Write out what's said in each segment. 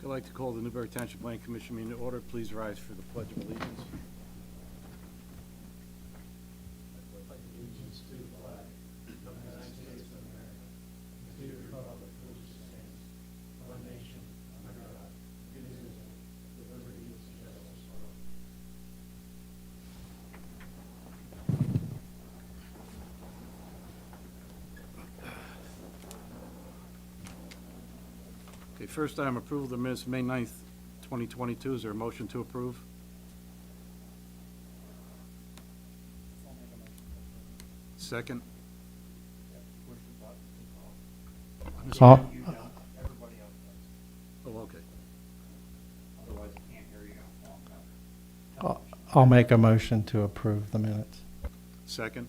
I'd like to call the Newbury Township Plan Commission meeting to order. Please rise for the Pledge of Allegiance. Allegiance to the flag of the United States of America, and to the republic for which it stands, one nation, under God, indivisible, with liberty and justice for all. Okay, first item, approval of the minutes, May 9th, 2022. Is there a motion to approve? Second? I'll, Everybody else does. Oh, okay. Otherwise, I can't hear you. I'll make a motion to approve the minutes. Second?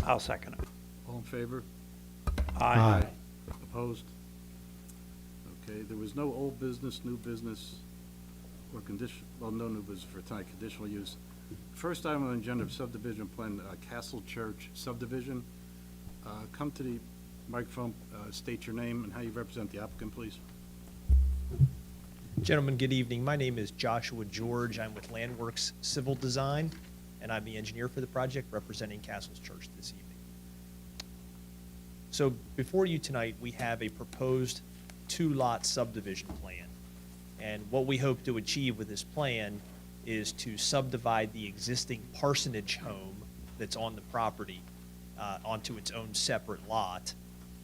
I'll second it. All in favor? Aye. Opposed? Okay, there was no old business, new business, or condition, well, no new business for tonight, conditional use. First item on the agenda of subdivision plan, Castle Church subdivision. Come to the microphone, state your name and how you represent the applicant, please. Gentlemen, good evening. My name is Joshua George. I'm with Landworks Civil Design, and I'm the engineer for the project representing Castle's Church this evening. So before you tonight, we have a proposed two-lot subdivision plan. And what we hope to achieve with this plan is to subdivide the existing parsonage home that's on the property onto its own separate lot.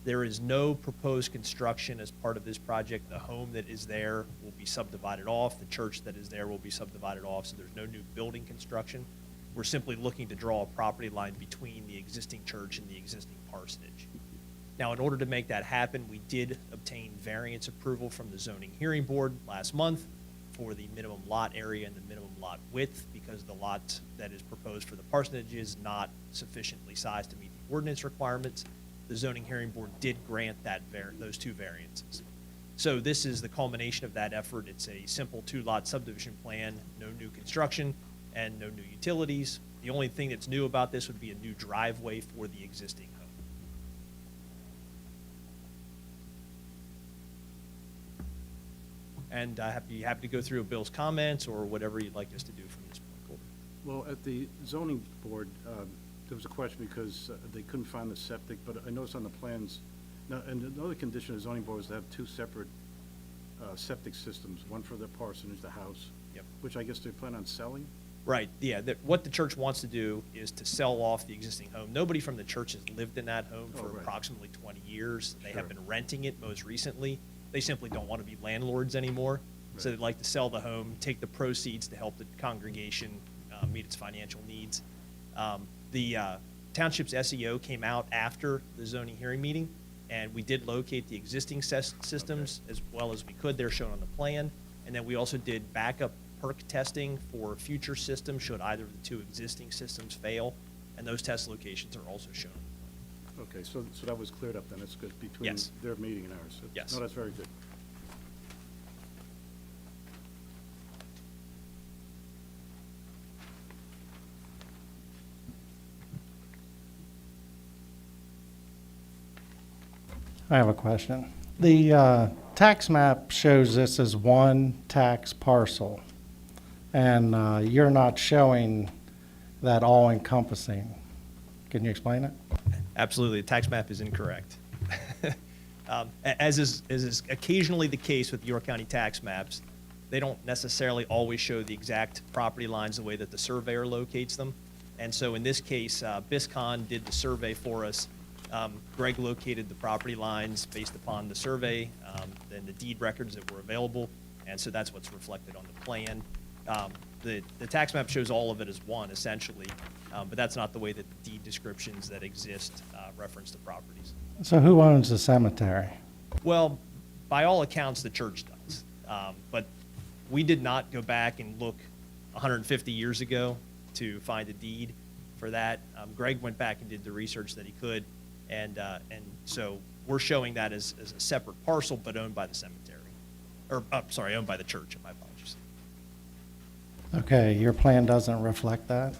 There is no proposed construction as part of this project. The home that is there will be subdivided off. The church that is there will be subdivided off, so there's no new building construction. We're simply looking to draw a property line between the existing church and the existing parsonage. Now, in order to make that happen, we did obtain variance approval from the zoning hearing board last month for the minimum lot area and the minimum lot width, because the lot that is proposed for the parsonage is not sufficiently sized to meet the ordinance requirements. The zoning hearing board did grant that those two variances. So this is the culmination of that effort. It's a simple two-lot subdivision plan, no new construction and no new utilities. The only thing that's new about this would be a new driveway for the existing home. And I'd be happy to go through Bill's comments or whatever you'd like us to do from this point forward. Well, at the zoning board, there was a question because they couldn't find the septic, but I noticed on the plans, now, and another condition of the zoning board is to have two separate septic systems, one for the parsonage, the house. Yep. Which I guess they plan on selling? Right, yeah, what the church wants to do is to sell off the existing home. Nobody from the church has lived in that home for right. approximately 20 years. They Sure. have been renting it most recently. They simply don't want to be landlords anymore. So Right. they'd like to sell the home, take the proceeds to help the congregation meet its financial needs. The township's SEO came out after the zoning hearing meeting, and we did locate the existing systems as well as we could. They're shown on the plan. And then we also did backup perk testing for future systems should either of the two existing systems fail, and those test locations are also shown. Okay, so that was cleared up then, it's good, between Yes. their meeting and ours. Yes. No, that's very good. I have a question. The tax map shows this as one tax parcel, and you're not showing that all-encompassing. Can you explain it? Absolutely, the tax map is incorrect. As is occasionally the case with York County tax maps, they don't necessarily always show the exact property lines the way that the surveyor locates them. And so in this case, BISCON did the survey for us. Greg located the property lines based upon the survey, and the deed records that were available, and so that's what's reflected on the plan. The tax map shows all of it as one, essentially, but that's not the way that the deed descriptions that exist reference the properties. So who owns the cemetery? Well, by all accounts, the church does, but we did not go back and look 150 years ago to find a deed for that. Greg went back and did the research that he could, and so we're showing that as a separate parcel, but owned by the cemetery, or owned by the church. My apologies. Okay, your plan doesn't reflect that?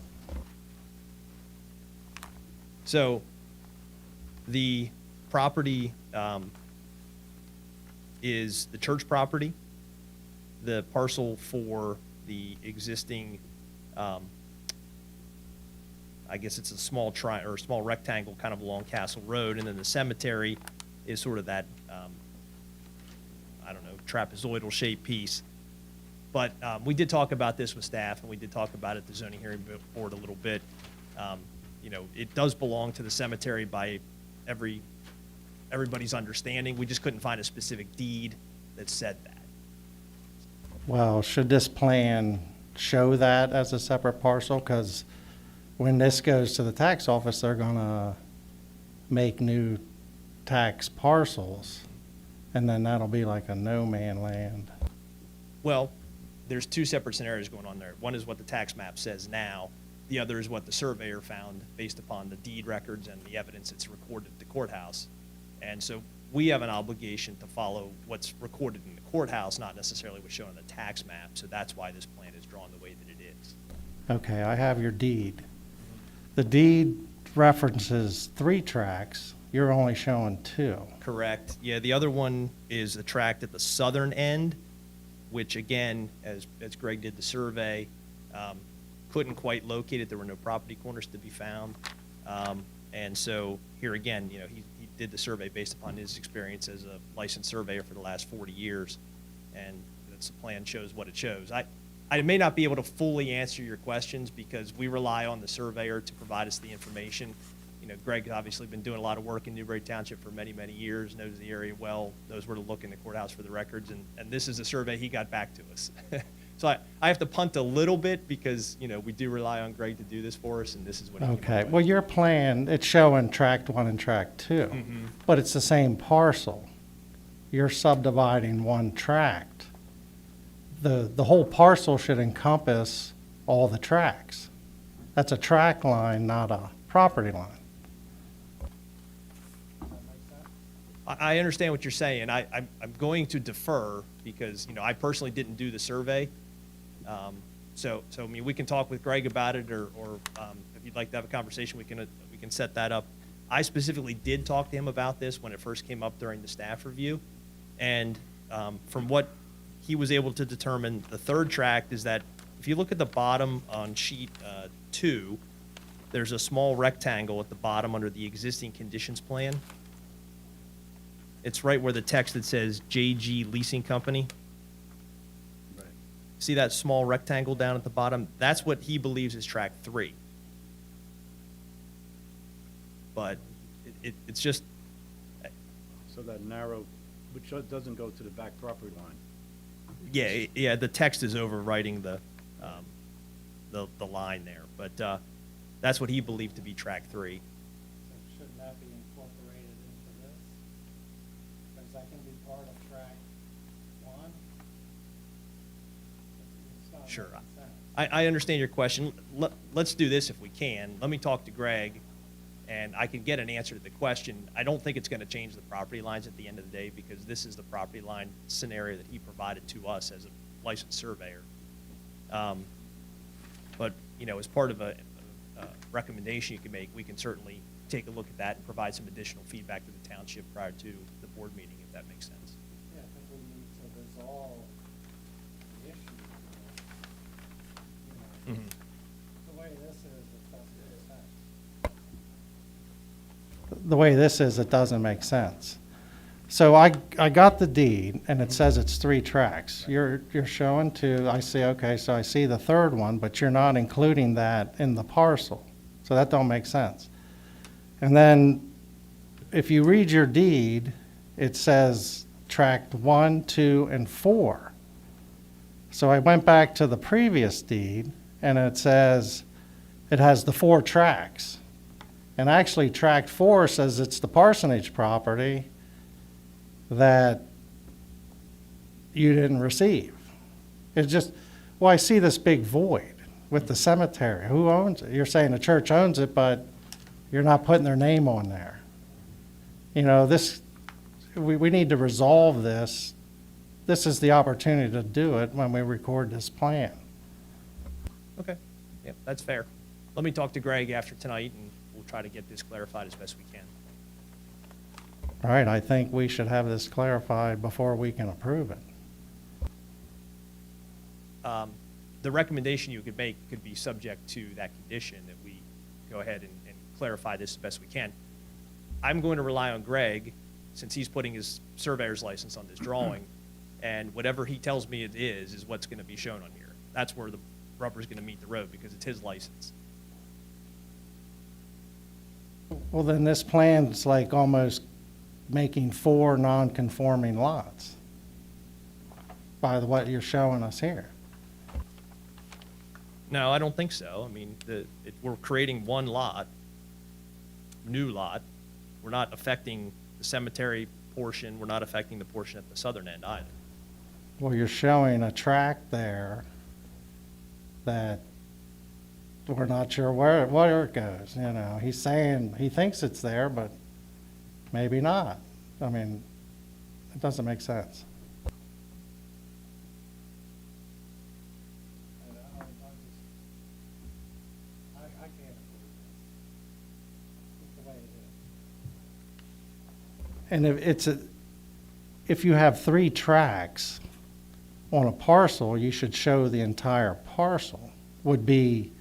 So the property is the church property, the parcel for the existing, I guess it's a small small rectangle kind of along Castle Road, and then the cemetery is sort of that, I don't know, trapezoidal shaped piece. But we did talk about this with staff, and we did talk about it at the zoning hearing board a little bit. You know, it does belong to the cemetery by everybody's understanding. We just couldn't find a specific deed that said that. Well, should this plan show that as a separate parcel? Because when this goes to the tax office, they're gonna make new tax parcels, and then that'll be like a no-man land. Well, there's two separate scenarios going on there. One is what the tax map says now. The other is what the surveyor found based upon the deed records and the evidence that's recorded at the courthouse. And so we have an obligation to follow what's recorded in the courthouse, not necessarily what's shown on the tax map. So that's why this plan is drawn the way that it is. Okay, I have your deed. The deed references 3 tracks. You're only showing 2. Correct. Yeah, the other one is the tract at the southern end, which again, as Greg did the survey, couldn't quite locate it. There were no property corners to be found. And so here again, you know, he did the survey based upon his experience as a licensed surveyor for the last 40 years. And that's the plan shows what it shows. I may not be able to fully answer your questions because we rely on the surveyor to provide us the information. You know, Greg's obviously been doing a lot of work in Newbury Township for many, many years, knows the area well, knows where to look in the courthouse for the records, and this is a survey he got back to us. So I have to punt a little bit because, you know, we do rely on Greg to do this for us, and this is what he came up Okay, with. well, your plan, it's showing tract 1 and tract 2, but it's the same parcel. You're subdividing one tract. The whole parcel should encompass all the tracts. That's a tract line, not a property line. I understand what you're saying. I'm going to defer because, you know, I personally didn't do the survey. So I mean, we can talk with Greg about it, or if you'd like to have a conversation, we can set that up. I specifically did talk to him about this when it first came up during the staff review, and from what he was able to determine, the third tract is that if you look at the bottom on sheet 2, there's a small rectangle at the bottom under the existing conditions plan. It's right where the text that says JG Leasing Company. Right. See that small rectangle down at the bottom? That's what he believes is tract 3. But it's just, So that narrow, which doesn't go to the back property line. yeah, the text is overwriting the line there. But that's what he believed to be tract 3. So shouldn't that be incorporated into this? Because that can be part of track 1? It's not Sure. making sense. I understand your question. Let's do this if we can. Let me talk to Greg, and I can get an answer to the question. I don't think it's going to change the property lines at the end of the day because this is the property line scenario that he provided to us as a licensed surveyor. But, you know, as part of a recommendation you can make, we can certainly take a look at that and provide some additional feedback to the township prior to the board meeting, if that makes sense. Yeah, I think we need to resolve the issue. You know, the way this is, it doesn't make sense. The way this is, it doesn't make sense. So I got the deed, and it says it's 3 tracks. You're showing 2, I see, okay, so I see the third one, but you're not including that in the parcel. So that don't make sense. And then, if you read your deed, it says tract 1, 2, and 4. So I went back to the previous deed, and it says it has the 4 tracks. And actually, tract 4 says it's the parsonage property that you didn't receive. It's just, well, I see this big void with the cemetery. Who owns it? You're saying the church owns it, but you're not putting their name on there. You know, we need to resolve this. This is the opportunity to do it when we record this plan. Okay. Yep, that's fair. Let me talk to Greg after tonight, and we'll try to get this clarified as best we can. All right, I think we should have this clarified before we can approve it. The recommendation you could make could be subject to that condition, that we go ahead and clarify this as best we can. I'm going to rely on Greg, since he's putting his surveyor's license on this drawing, and whatever he tells me it is what's going to be shown on here. That's where the rubber's going to meet the road, because it's his license. Well, then this plan's like almost making 4 non-conforming lots by what you're showing us here. No, I don't think so. I mean, we're creating one lot, new lot. We're not affecting the cemetery portion. We're not affecting the portion at the southern end either. Well, you're showing a tract there that we're not sure where it goes, you know. He's saying he thinks it's there, but maybe not. I mean, it doesn't make sense. I can't approve it. It's the way it is. And if you have 3 tracts on a parcel, you should show the entire parcel would be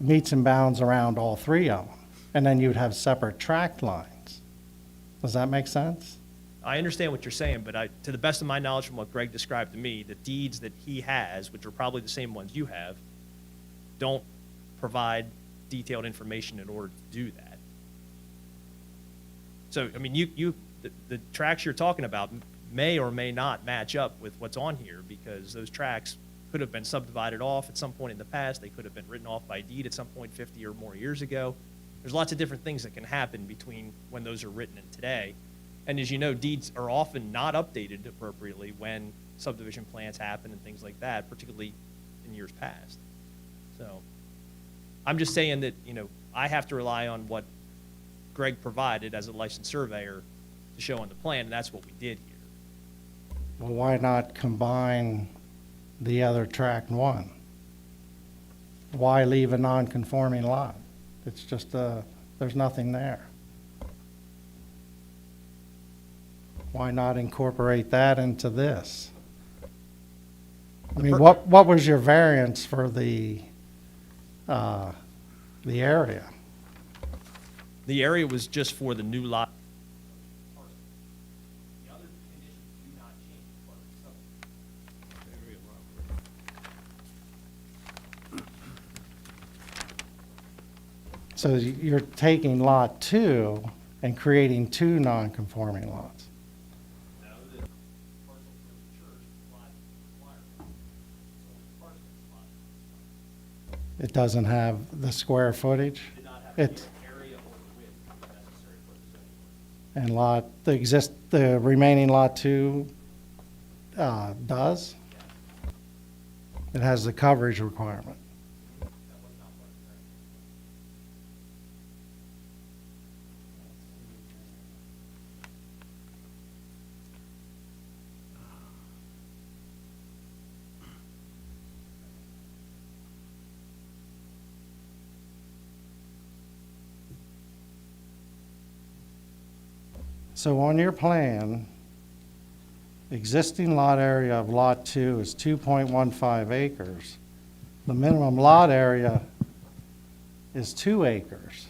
meets and bounds around all 3 of them. And then you'd have separate tract lines. Does that make sense? I understand what you're saying, but to the best of my knowledge from what Greg described to me, the deeds that he has, which are probably the same ones you have, don't provide detailed information in order to do that. So, I mean, the tracts you're talking about may or may not match up with what's on here, because those tracts could have been subdivided off at some point in the past. They could have been written off by deed at some point 50 or more years ago. There's lots of different things that can happen between when those are written and today. And as you know, deeds are often not updated appropriately when subdivision plans happen and things like that, particularly in years past. So I'm just saying that, you know, I have to rely on what Greg provided as a licensed surveyor to show on the plan, and that's what we did here. Well, why not combine the other tract 1? Why leave a non-conforming lot? It's just, there's nothing there. Why not incorporate that into this? I mean, what was your variance for the area? The area was just for the new lot. The other conditions do not change as part of the subdivision. So you're taking lot 2 and creating 2 non-conforming lots. No, the parcel for the church lot requirement. So the parsonage lot It doesn't have the square footage. did not have It, the area or the width necessary for the zoning ordinance. and the remaining lot 2 does? It has the coverage requirement. That was not part of the variance. So on your plan, existing lot area of lot 2 is 2.15 acres. The minimum lot area is 2 acres.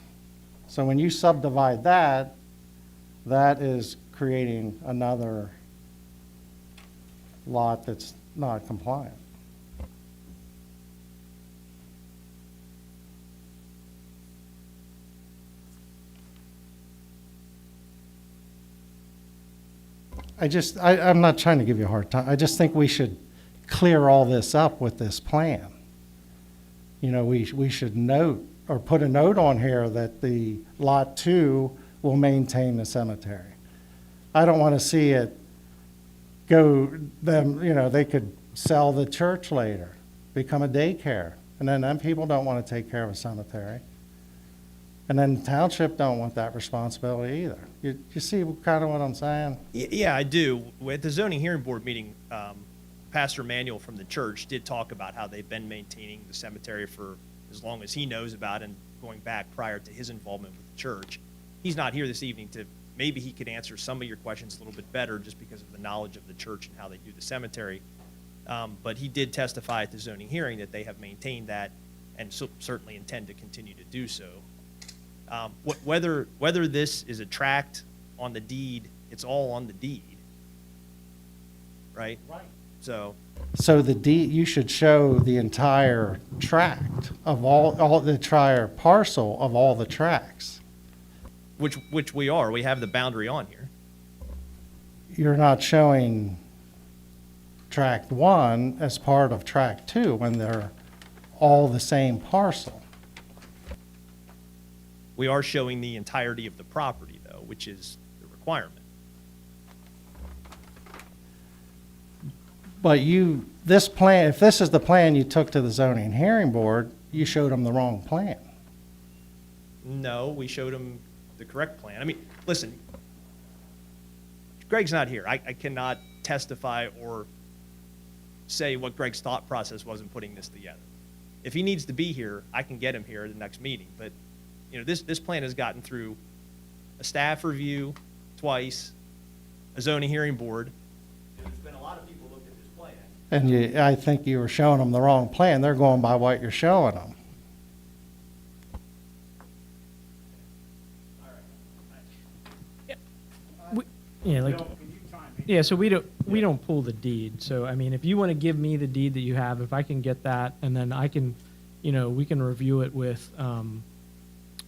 So when you subdivide that, that is creating another lot that's not compliant. I'm not trying to give you a hard time. I just think we should clear all this up with this plan. You know, we should note, or put a note on here that the lot 2 will maintain the cemetery. I don't want to see it go, you know, they could sell the church later, become a daycare, and then them people don't want to take care of a cemetery. And then the township don't want that responsibility either. You see kind of what I'm saying? Yeah, I do. At the zoning hearing board meeting, Pastor Manuel from the church did talk about how they've been maintaining the cemetery for as long as he knows about, and going back prior to his involvement with the church. He's not here this evening to maybe he could answer some of your questions a little bit better just because of the knowledge of the church and how they do the cemetery. But he did testify at the zoning hearing that they have maintained that and certainly intend to continue to do so. Whether this is a tract on the deed, it's all on the deed, right? Right. So, So the deed, you should show the entire tract of all the entire parcel of all the tracts. which we are, we have the boundary on here. You're not showing tract 1 as part of tract 2 when they're all the same parcel. We are showing the entirety of the property, though, which is the requirement. But this plan, if this is the plan you took to the zoning hearing board, you showed them the wrong plan. No, we showed him the correct plan. I mean, listen, Greg's not here. I cannot testify or say what Greg's thought process was in putting this together. If he needs to be here, I can get him here at the next meeting. But, you know, this plan has gotten through a staff review twice, a zoning hearing board. There's been a lot of people look at this plan. And I think you were showing them the wrong plan. They're going by what you're showing them. Yeah, like, yeah, so we don't pull the deed. So, I mean, if you want to give me the deed that you have, if I can get that, and then I can, you know, we can review it with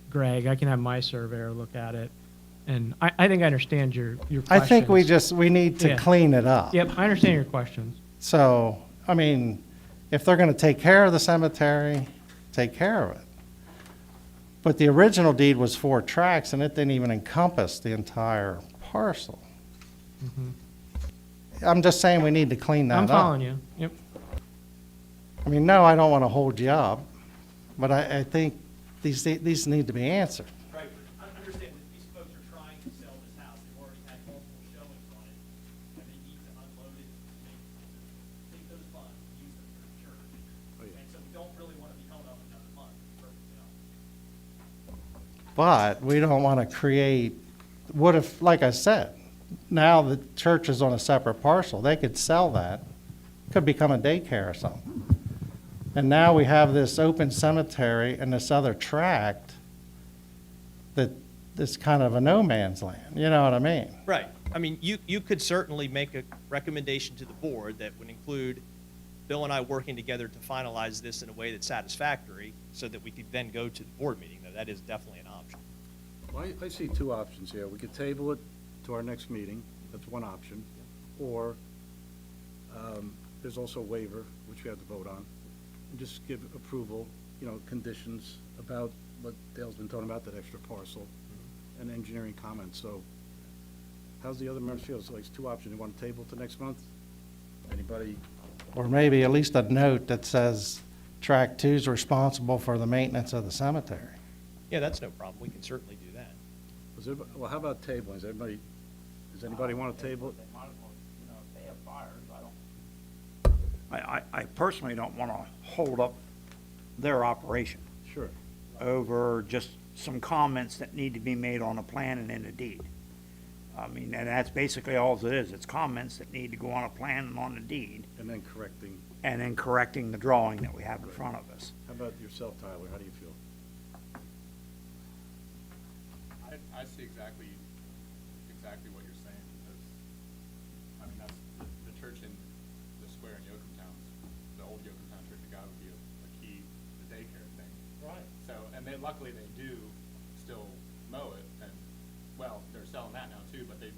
Greg. I can have my surveyor look at it. And I think I understand your questions. I think we need to Yeah. clean it up. Yep, I understand your questions. So, I mean, if they're gonna take care of the cemetery, take care of it. But the original deed was 4 tracts, and it didn't even encompass the entire parcel. I'm just saying we need to clean that up. I'm following you. Yep. I mean, no, I don't want to hold you up, but I think these need to be answered. Right, but understand that these folks are trying to sell this house. They've already had multiple showings on it, and they need to unload it, take those funds, and use them for the church. Oh, yeah. And so we don't really want to be held up another month, perfectly honest. But we don't want to create, what if, like I said, now the church is on a separate parcel, they could sell that, could become a daycare or something. And now we have this open cemetery and this other tract that is kind of a no man's land, you know what I mean? Right. I mean, you could certainly make a recommendation to the board that would include Bill and I working together to finalize this in a way that's satisfactory so that we could then go to the board meeting. That is definitely an option. Well, I see 2 options here. We could table it to our next meeting, that's one option, or there's also a waiver, which we have to vote on, and just give approval, you know, conditions about what Dale's been talking about, that extra parcel, and engineering comments. So how's the other members feel? So it's 2 options. You want to table to next month? Anybody? Or maybe at least a note that says tract 2 is responsible for the maintenance of the cemetery. Yeah, that's no problem. We can certainly do that. Well, how about tabling? Does anybody want to table it? They might as well, you know, if they have fires, I personally don't want to hold up their operation Sure. over just some comments that need to be made on a plan and in a deed. I mean, and that's basically all it is. It's comments that need to go on a plan and on a deed, And then correcting. and then correcting the drawing that we have in front of us. How about yourself, Tyler? How do you feel? I see exactly what you're saying, because, I mean, that's, the church in the square in Yoakumtown, the old Yoakumtown Church of God would be a key, the daycare thing. Right. So, and they, luckily they do still mow it, and, well, they're selling that now too, but they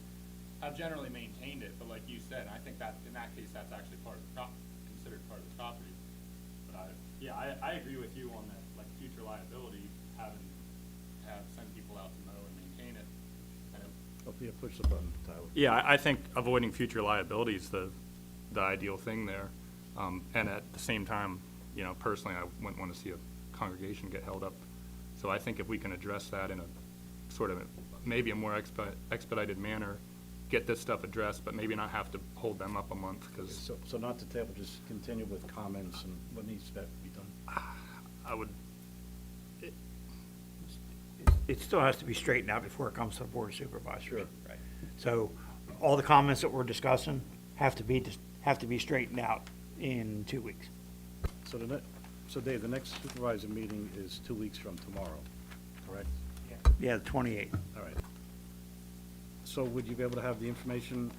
have generally maintained it, but like you said, I think that, in that case, that's actually part of the considered part of the property. But I agree with you on that, like, future liability, have send people out to mow and maintain it. Oh, yeah, push the button, Tyler. Yeah, I think avoiding future liability is the ideal thing there. And at the same time, you know, personally, I wouldn't want to see a congregation get held up. So I think if we can address that in a sort of maybe a more expedited manner, get this stuff addressed, but maybe not have to hold them up a month, because So not to table, just continue with comments and what needs to be done. I would, it still has to be straightened out before it comes to the Board of Supervisors. Sure. Right. So all the comments that we're discussing have to be straightened out in 2 weeks. So so Dave, the next supervisor meeting is 2 weeks from tomorrow, correct? Yeah, the 28th. All right. So would you be able to have the information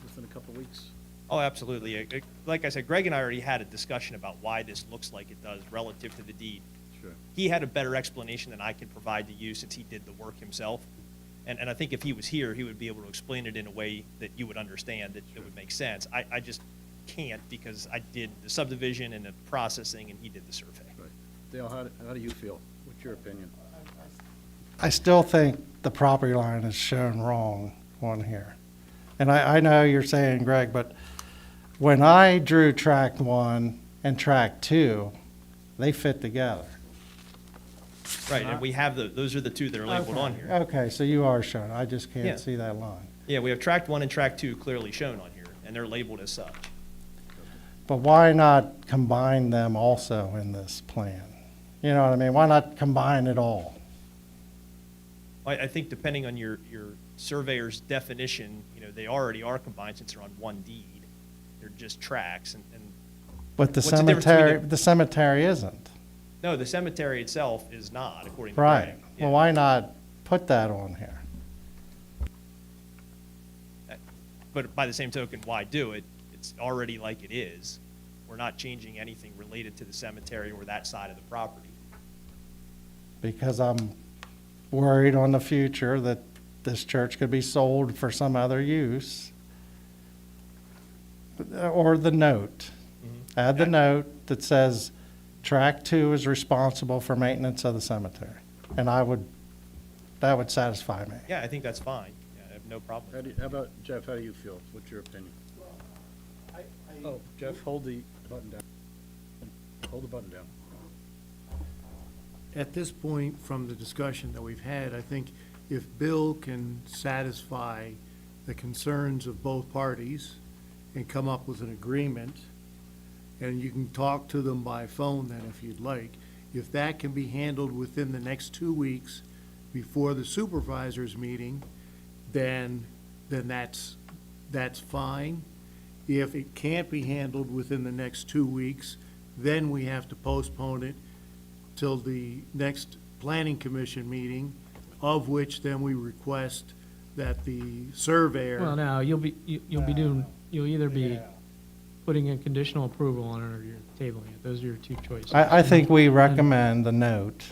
within a couple of weeks? Oh, absolutely. Like I said, Greg and I already had a discussion about why this looks like it does relative to the deed. Sure. He had a better explanation than I could provide to you since he did the work himself. And I think if he was here, he would be able to explain it in a way that you would understand, that it would make sense. I just can't because I did the subdivision and the processing and he did the survey. Right. Dale, how do you feel? What's your opinion? I still think the property line is shown wrong on here. And I know you're saying, Greg, but when I drew tract 1 and tract 2, they fit together. Right, and we have those are the two that are labeled on here. Okay, so you are showing, I just Yeah. can't see that line. Yeah, we have tract 1 and tract 2 clearly shown on here, and they're labeled as such. But why not combine them also in this plan? You know what I mean? Why not combine it all? I think depending on your surveyor's definition, they already are combined since they're on one deed. They're just tracts and But the What's the difference between cemetery, the- the cemetery isn't. no, the cemetery itself is not, according to Right. Greg. Well, Yeah. why not put that on here? But by the same token, why do it? It's already like it is. We're not changing anything related to the cemetery or that side of the property. Because I'm worried on the future that this church could be sold for some other use. Or the note. Add the note that says tract 2 is responsible for maintenance of the cemetery. And that would satisfy me. Yeah, I think that's fine. Yeah, I have no problem. How about, Jeff, how do you feel? What's your opinion? Oh, Jeff, hold the button down. Hold the button down. At this point, from the discussion that we've had, I think if Bill can satisfy the concerns of both parties and come up with an agreement, and you can talk to them by phone then if you'd like, if that can be handled within the next 2 weeks before the supervisors meeting, then that's fine. If it can't be handled within the next 2 weeks, then we have to postpone it till the next planning commission meeting, of which then we request that the surveyor. Well, now, you'll either be putting a conditional approval on it or you're tabling it. Those are your two choices. I think we recommend the note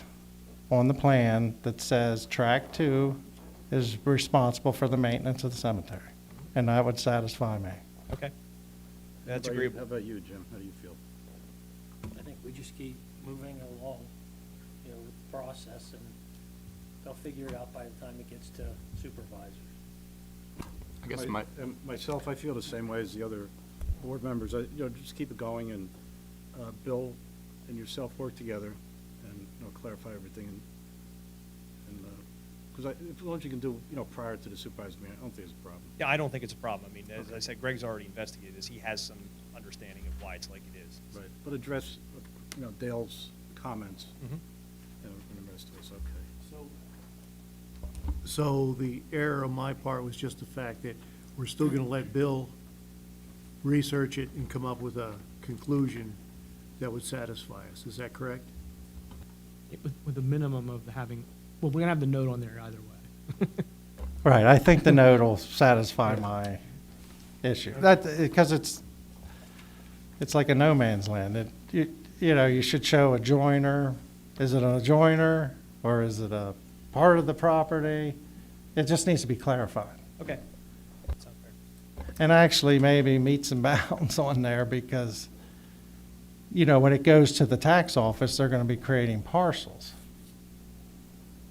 on the plan that says tract 2 is responsible for the maintenance of the cemetery. And that would satisfy me. Okay. That's How about you- agreeable. How about you, Jim? How do you feel? I think we just keep moving along, with the process, and they'll figure it out by the time it gets to supervisors. I guess Myself, I feel the same way as the other board members. Just keep it going, and Bill and yourself work together and, clarify everything. Because as long as you can do, prior to the supervisor meeting, I don't think it's a problem. Yeah, I don't think it's a problem. I mean, as I said, Greg's already investigated this. He has some understanding of why it's like it is. Right. But address, Dale's comments Mhm. and the rest of us, okay. So the error on my part was just the fact that we're still gonna let Bill research it and come up with a conclusion that would satisfy us. Is that correct? With the minimum of having, well, we're gonna have the note on there either way. Right, I think the note will satisfy my issue. Because it's like a no man's land. You should show a joiner. Is it a joiner or is it a part of the property? It just needs to be clarified. Okay. Sounds fair. And actually maybe meets and bounds on there because, when it goes to the tax office, they're gonna be creating parcels.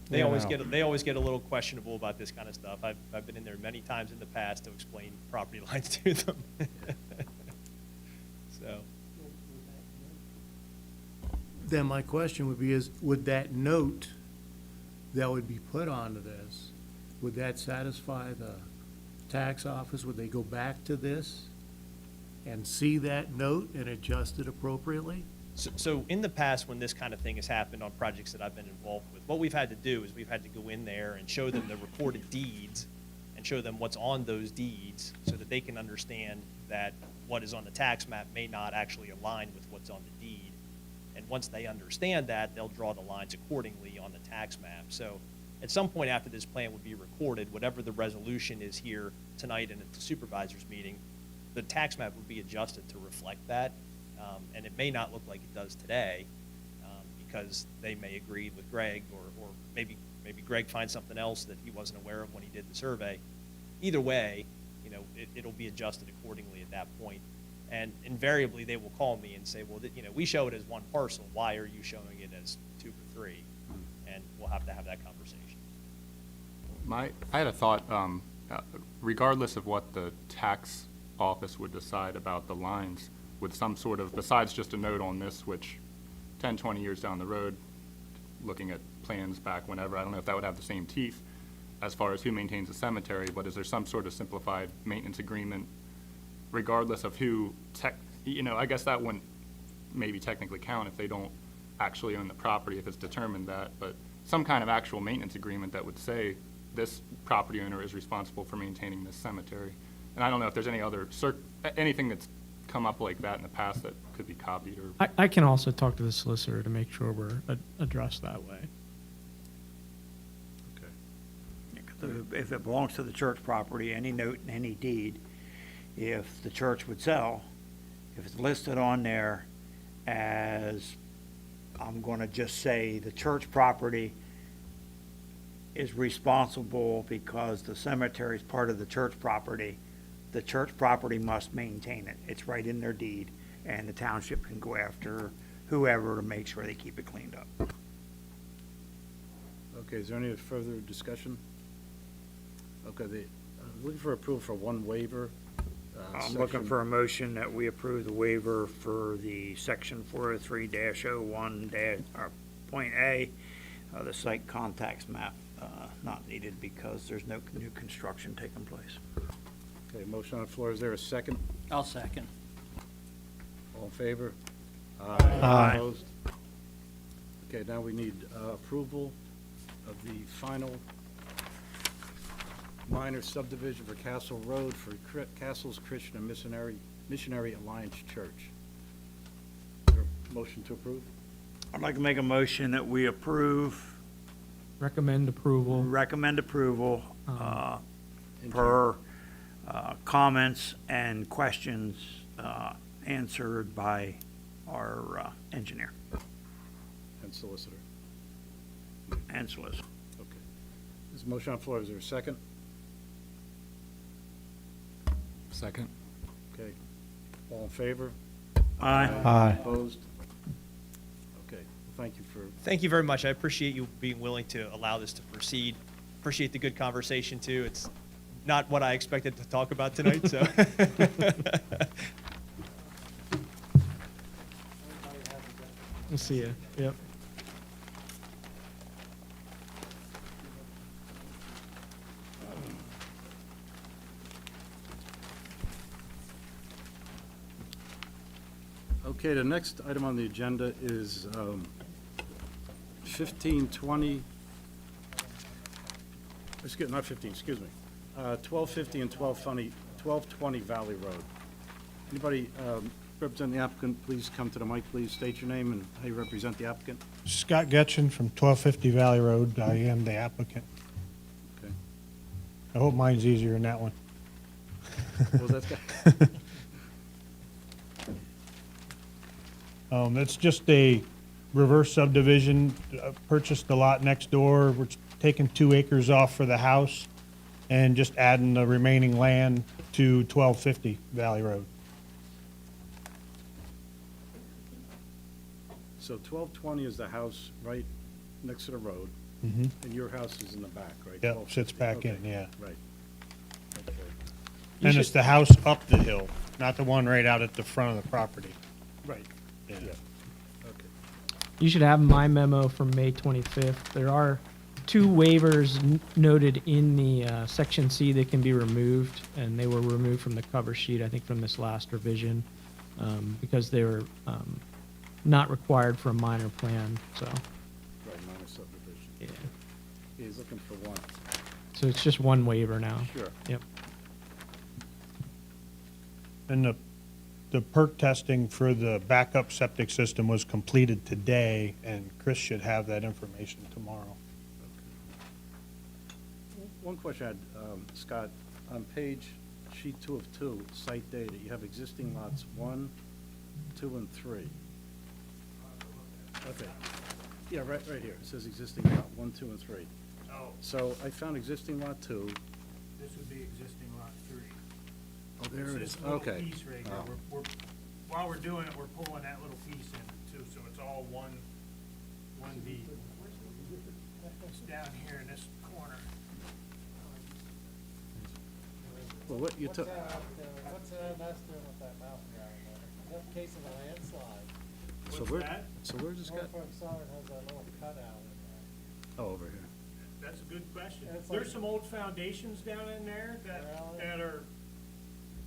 They You always know. get a little questionable about this kind of stuff. I've been in there many times in the past to explain property lines to them. So, Then my question would be would that note that would be put onto this, would that satisfy the tax office? Would they go back to this and see that note and adjust it appropriately? So in the past, when this kind of thing has happened on projects that I've been involved with, what we've had to do is we've had to go in there and show them the recorded deeds and show them what's on those deeds so that they can understand that what is on the tax map may not actually align with what's on the deed. And once they understand that, they'll draw the lines accordingly on the tax map. So at some point after this plan would be recorded, whatever the resolution is here tonight and at the supervisors meeting, the tax map would be adjusted to reflect that. And it may not look like it does today, because they may agree with Greg, or maybe Greg finds something else that he wasn't aware of when he did the survey. Either way, it'll be adjusted accordingly at that point. And invariably, they will call me and say, well, we show it as one parcel. Why are you showing it as 2 or 3? And we'll have to have that conversation. I had a thought, regardless of what the tax office would decide about the lines, with some sort of, besides just a note on this, which 10, 20 years down the road, looking at plans back whenever, I don't know if that would have the same teeth as far as who maintains the cemetery, but is there some sort of simplified maintenance agreement, regardless of who I guess that wouldn't maybe technically count if they don't actually own the property, if it's determined that, but some kind of actual maintenance agreement that would say this property owner is responsible for maintaining this cemetery. And I don't know if there's any other, anything that's come up like that in the past that could be copied or. I can also talk to the solicitor to make sure we're addressed that way. Okay. If it belongs to the church property, any note in any deed, if the church would sell, if it's listed on there as, I'm gonna just say, the church property is responsible because the cemetery is part of the church property must maintain it. It's right in their deed, and the township can go after whoever to make sure they keep it cleaned up. Okay, is there any further discussion? Okay, looking for approval for one waiver. I'm looking for a motion that we approve the waiver for the section 403-01 point A, the site contacts map, not needed because there's no new construction taking place. Okay, motion on the floor. Is there a second? I'll second. All in favor? Aye. Opposed? Okay, now we need approval of the final minor subdivision for Castle Road for Castle's Christian and Missionary Alliance Church. Is there a motion to approve? I'd like to make a motion that we Recommend approval. recommend approval, per comments and questions answered by our engineer And solicitor. and solicitor. Okay. There's a motion on the floor. Is there a second? Second. Okay. All in favor? Aye. Aye. Opposed? Okay. Thank you for, Thank you very much. I appreciate you being willing to allow this to proceed. Appreciate the good conversation, too. It's not what I expected to talk about tonight, so. We'll see you. Yep. okay, the next item on the agenda is 1520, not 15, excuse me, 1250 and 1220 Valley Road. Anybody representing the applicant, please come to the mic, please state your name and how you represent the applicant. Scott Getchin from 1250 Valley Road. I am the applicant. Okay. I hope mine's easier than that one. What was that guy? It's just a reverse subdivision. Purchased the lot next door. We're taking 2 acres off for the house and just adding the remaining land to 1250 Valley Road. So 1220 is the house right next to the road, Mhm. and your house is in the back, right? Yep, 1250. sits back in, Okay, yeah. Right. Okay. You And should- it's the house up the hill, not the one right out at the front of the property. Right, Yeah. yeah. Okay. You should have my memo from May 25th. There are 2 waivers noted in the section C that can be removed, and they were removed from the cover sheet, I think from this last revision, because they were not required for a minor plan, so, Right, minor subdivision. yeah. He's looking for one. So it's just one waiver now. Sure. Yep. And the perk testing for the backup septic system was completed today, and Chris should have that information tomorrow. One question I had, Scott, on page sheet 2 of 2, site data, you have existing lots 1, 2, and 3. Okay. Yeah, right here, it says existing lot 1, 2, and 3. Oh, So I found existing lot 2. this would be existing lot 3. Oh, there it It's is, this little okay. piece right here. Oh. While we're doing it, we're pulling that little piece in too, so it's all one deed. It's down here in this corner. Well, what you took, What's MS doing with that mountain down there? Is that in case of a landslide? so What's where, that? so where's this guy? Norfolk Southern has that little cutout in there. Oh, over here. That's a good question. It's There's like- some old foundations down in there Really? that are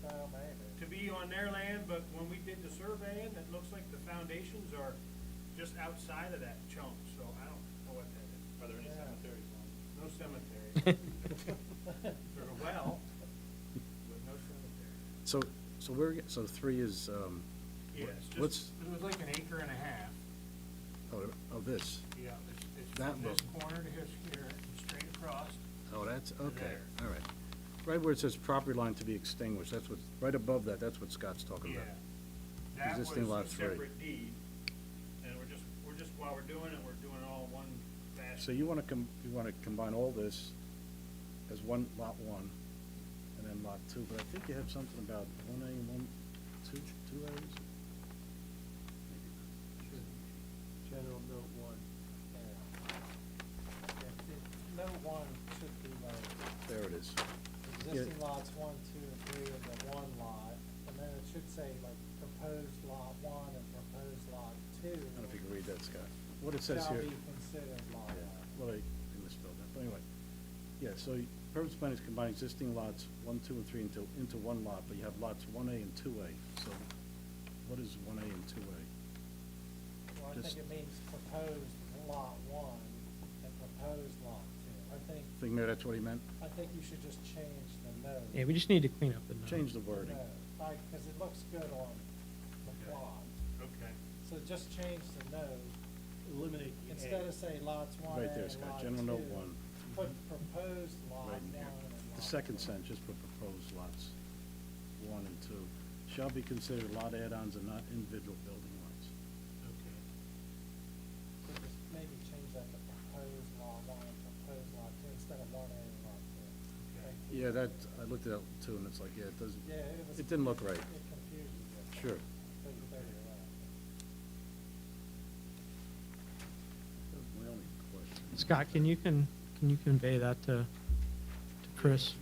Well, maybe. to be on their land, but when we did the surveying, it looks like the foundations are just outside of that chunk, so I don't know what that is. Are there any Yeah. cemeteries on? No cemetery. There's a well, but no cemetery. So so 3 is, Yeah, it's What's- just, it was like an acre and a half. oh, this. Yeah, it's That from this book. corner to here, and straight across. Oh, that's, okay, there. all right. Right where it says property line to be extinguished, that's what, right above that, that's what Scott's talking Yeah. about. That was Existing lot a 3. separate deed, and we're just, while we're doing it, we're doing it all in one fashion. So you want to combine all this as one, lot 1, and then lot 2, but I think you have something about 1A and 2 A's? General note 1. Note 1 should be like There it is. existing lots 1, 2, and 3 in the one lot, and then it should say like proposed lot 1 and proposed lot 2. I don't know if you can read that, Scott. What it says Shall here. be considered lot 1. Well, I misspelled that, but anyway. Yeah, so purpose plan is combine existing lots 1, 2, and 3 into one lot, but you have lots 1A and 2A. So what is 1A and 2A? Well, I Just- think it means proposed lot 1 and proposed lot 2. Think maybe that's what he meant? I think you should just change the note. Yeah, we just need to clean up the note. Change the wording. Because it looks good on the plot. Okay. So just change the note. Eliminate the A. Instead of say lots 1A Right there, and Scott, lot general note 2, 1. Put proposed lot 1 Right in and here. lot The second 2. sentence, just put proposed lots 1 and 2. Shall be considered lot add-ons and not individual building lots. Okay. So just maybe change that to proposed lot 1 and proposed lot 2 instead of 1A and lot 2. Okay. Yeah, that, I looked at it too, and it's like, yeah, it doesn't, Yeah, it was. it didn't look right. It confused you. Sure. But you better you're right. That was my only question. Scott, can you convey that to Chris?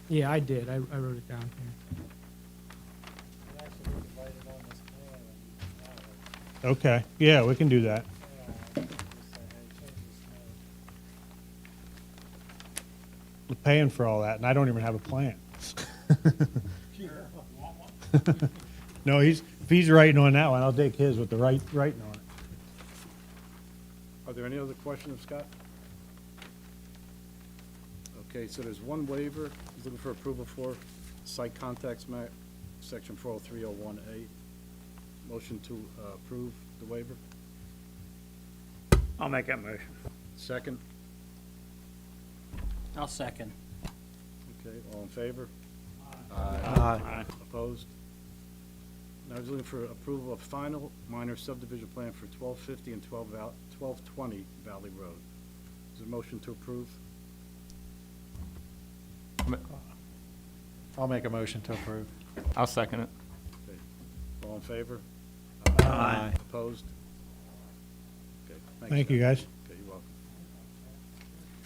Yeah, I did. I wrote it down here. You actually need to write it on this plan and you can have it. Okay, yeah, we can do that. Yeah, I think you just say, hey, change this note. We're paying for all that, and I don't even have a plan. No, if he's writing on that one, I'll take his with the writing on it. Are there any other questions, Scott? Okay, so there's one waiver, he's looking for approval for site contacts map, section 40301A. Motion to approve the waiver. I'll make that motion. Second, I'll second. okay, all in favor? Aye. Opposed? Now he's looking for approval of final minor subdivision plan for 1250 and 1220 Valley Road. Is there a motion to approve? I'll make a motion to approve. I'll second it. Okay, all in favor? Aye. Opposed? Okay, Thank you, Scott. guys. Okay, you're welcome.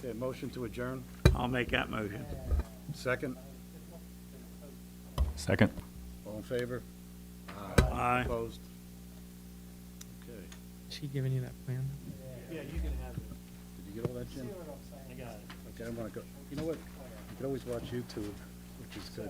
Okay, motion to adjourn, I'll make that motion. second, Second. all in favor? Aye. Opposed? Okay, Is he giving you that plan? Yeah, you can have it. did you get all that, See Jim? what I'm saying? I got it. Okay, I want to go, you know what, you can always watch YouTube, which is good.